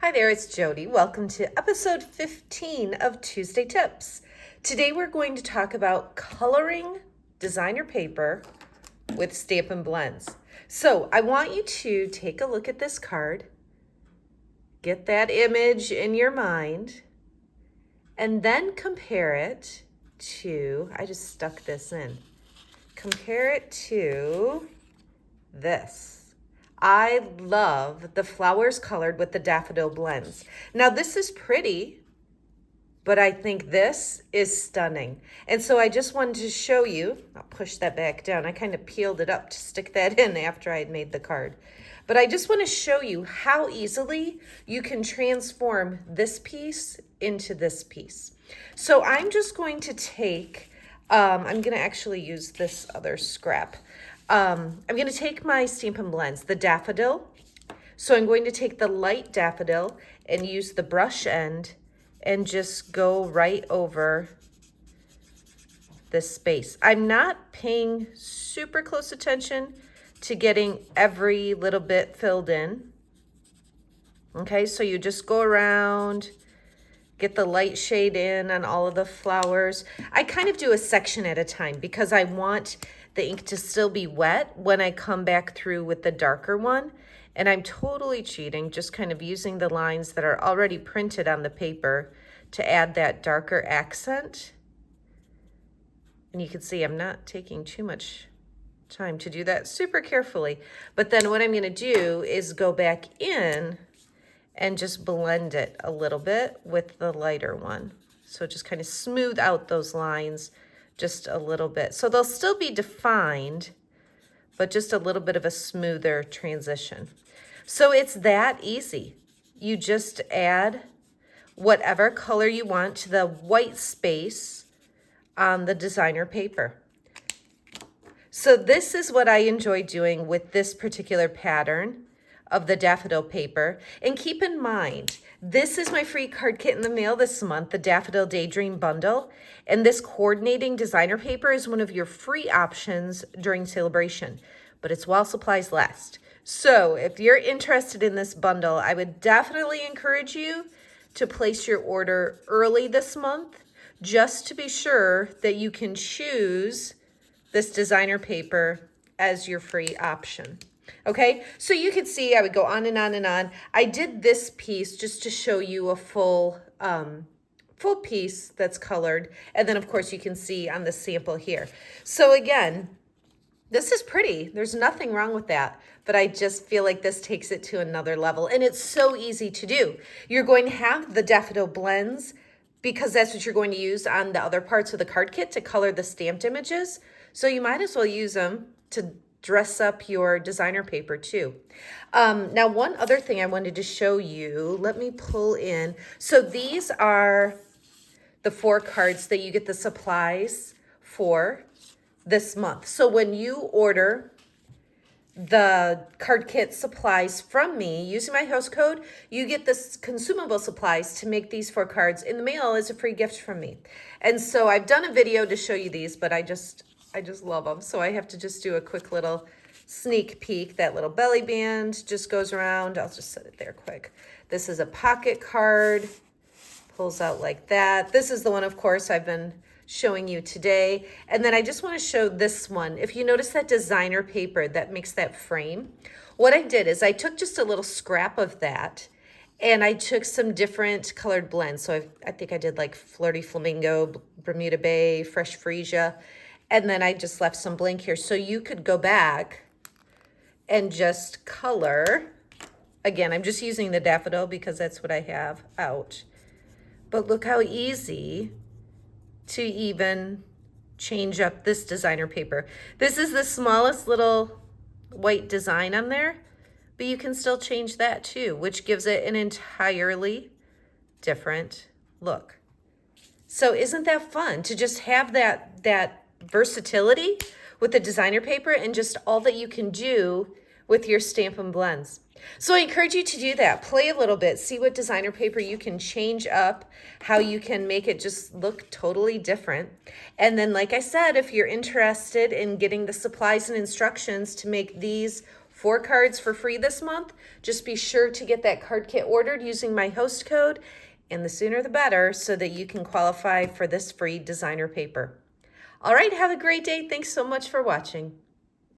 Hi there, it's Jodi. Welcome to episode 15 of Tuesday Tips. Today we're going to talk about coloring designer paper with Stampin Blends. So I want you to take a look at this card, get that image in your mind, and then compare it to, I just stuck this in, compare it to this. I love the flowers colored with the daffodil blends. Now this is pretty, but I think this is stunning. And so I just wanted to show you, I'll push that back down. I kind of peeled it up to stick that in after I had made the card. But I just want to show you how easily you can transform this piece into this piece. So I'm just going to take, I'm going to actually use this other scrap. I'm going to take my Stampin Blends, the daffodil. So I'm going to take the light daffodil and use the brush end and just go right over this space. I'm not paying super close attention to getting every little bit filled in. Okay, so you just go around, get the light shade in on all of the flowers. I kind of do a section at a time because I want the ink to still be wet when I come back through with the darker one. And I'm totally cheating, just kind of using the lines that are already printed on the paper to add that darker accent. And you can see I'm not taking too much time to do that super carefully. But then what I'm gonna do is go back in and just blend it a little bit with the lighter one. So just kind of smooth out those lines just a little bit. So they'll still be defined, but just a little bit of a smoother transition. So it's that easy. You just add whatever color you want to the white space on the designer paper. So this is what I enjoy doing with this particular pattern of the daffodil paper. And keep in mind, this is my free card kit in the mail this month, the Daffodil Daydream Bundle. And this coordinating designer paper is one of your free options during celebration, but it's while supplies last. So if you're interested in this bundle, I would definitely encourage you to place your order early this month, just to be sure that you can choose this designer paper as your free option. Okay, so you can see I would go on and on and on. I did this piece just to show you a full piece that's colored. And then of course you can see on the sample here. So again, this is pretty. There's nothing wrong with that, but I just feel like this takes it to another level and it's so easy to do. You're going to have the daffodil blends because that's what you're going to use on the other parts of the card kit to color the stamped images. So you might as well use them to dress up your designer paper too. Now, one other thing I wanted to show you, let me pull in. So these are the 4 cards that you get the supplies for this month. So when you order the card kit supplies from me using my host code, you get this consumable supplies to make these 4 cards in the mail as a free gift from me. And so I've done a video to show you these, but I just love them. So I have to just do a quick little sneak peek. That little belly band just goes around. I'll just set it there quick. This is a pocket card, pulls out like that. This is the one, of course, I've been showing you today. And then I just want to show this one. If you notice that designer paper that makes that frame, what I did is I took just a little scrap of that and I took some different colored blends. So I think I did like Flirty Flamingo, Bermuda Bay, Fresh Freesia. And then I just left some blank here. So you could go back and just color. Again, I'm just using the daffodil because that's what I have out. But look how easy to even change up this designer paper. This is the smallest little white design on there, but you can still change that too, which gives it an entirely different look. So isn't that fun to just have that versatility with the designer paper and just all that you can do with your Stampin' Blends? So I encourage you to do that. Play a little bit, see what designer paper you can change up, how you can make it just look totally different. And then, like I said, if you're interested in getting the supplies and instructions to make these 4 cards for free this month. Just be sure to get that card kit ordered using my host code, and the sooner the better, so that you can qualify for this free designer paper. All right, have a great day. Thanks so much for watching.